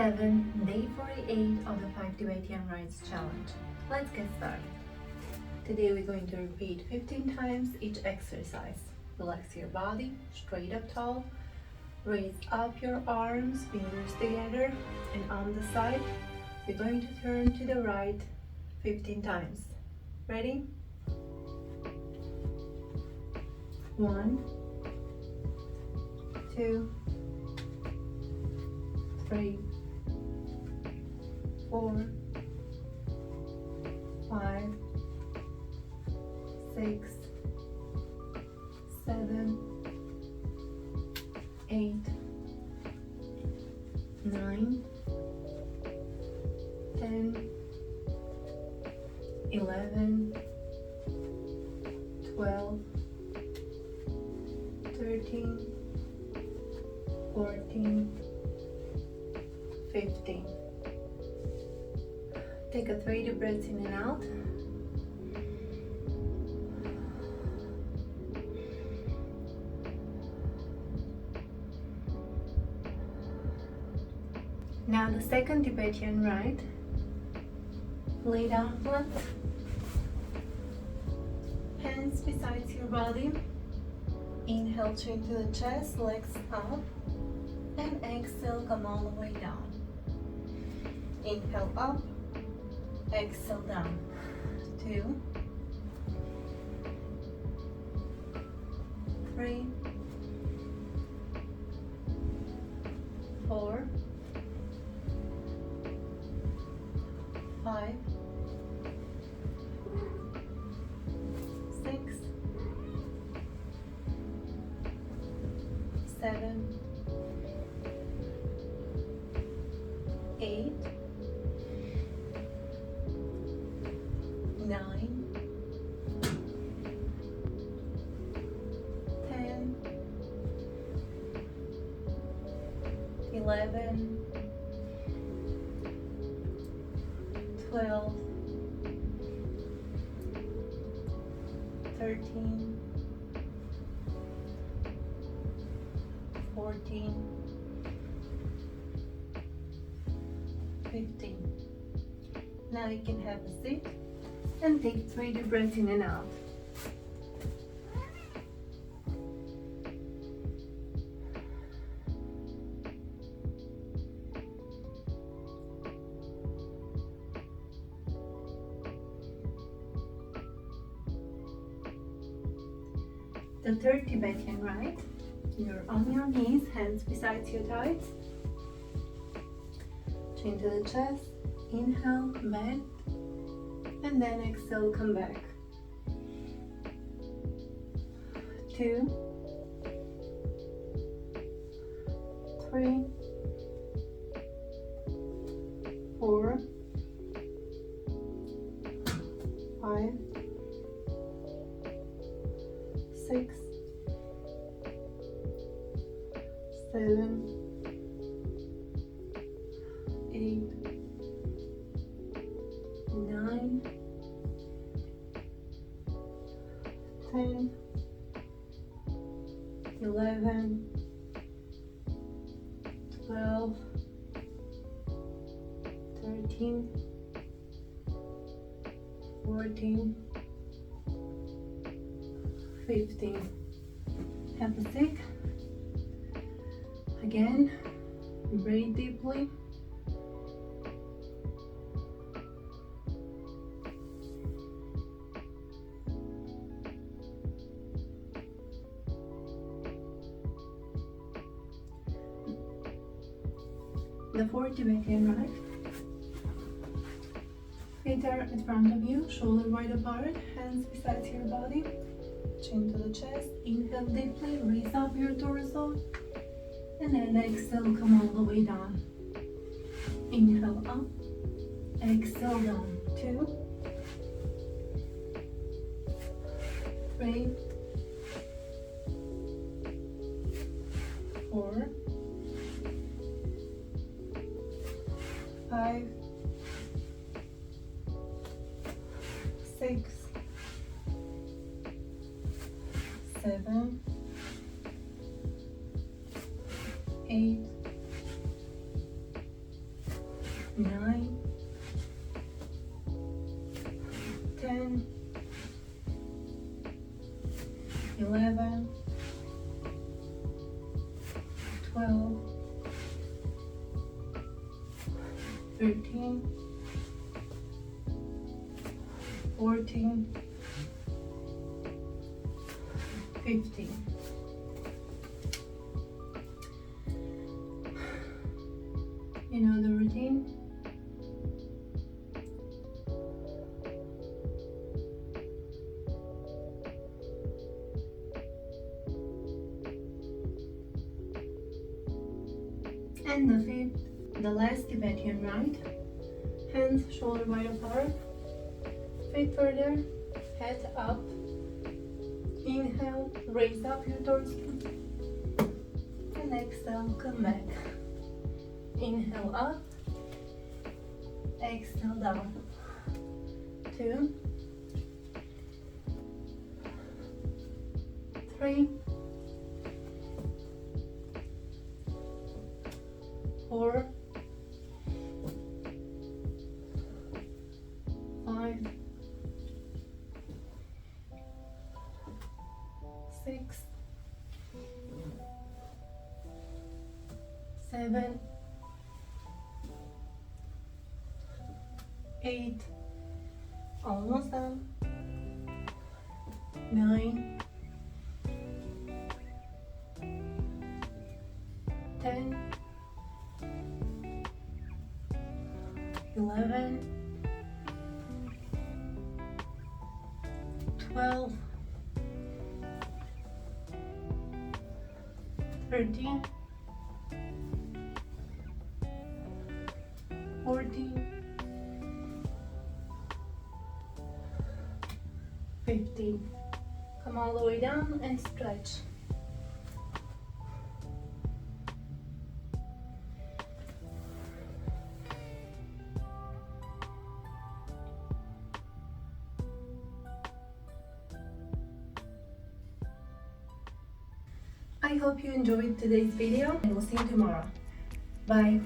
7, day 48 of the 5 Tibetan Rites challenge. Let's get started. Today we're going to repeat 15 times each exercise. Relax your body, straight up tall. Raise up your arms, fingers together, and on the side, we're going to turn to the right 15 times. Ready? 1, 2, 3, 4, 5, 6, 7, 8, 9, 10, 11, 12, 13, 14, 15. Take a 3 deep breaths in and out. Now the second Tibetan rite. Lay down flat. Hands beside your body. Inhale, chin to the chest, legs up. And exhale, come all the way down. Inhale up. Exhale down. 2, 3, 4, 5, 6, 7, 8, 9, 10, 11, 12, 13, 14, 15. Now you can have a seat and take 3 deep breaths in and out. The third Tibetan rite. You're on your knees, hands beside your thighs. Chin to the chest. Inhale, bend. And then exhale, come back. 2, 3, 4, 5, 6, 7, 8, 9, 10, 11, 12, 13, 14, 15. Have a seat. Again, breathe deeply. The fourth Tibetan rite. Feet are in front of you, shoulder wide apart, hands beside your body, chin to the chest. Inhale deeply, raise up your torso, and then exhale, come all the way down. Inhale up, exhale down. 2, 3, 4, 5, 6, 7, 8, 9, 10, 11, 12, 13, 14, 15. You know the routine? And the fifth, the last Tibetan rite. Hands shoulder wide apart, feet further, head up. Inhale, raise up your torso, and exhale, come back. Inhale up, exhale down. 2, 3, 4, 5, 6, 7, 8, almost done. 9, 10, 11, 12, 13, 14, 15. Come all the way down and stretch. I hope you enjoyed today's video and we'll see you tomorrow. Bye.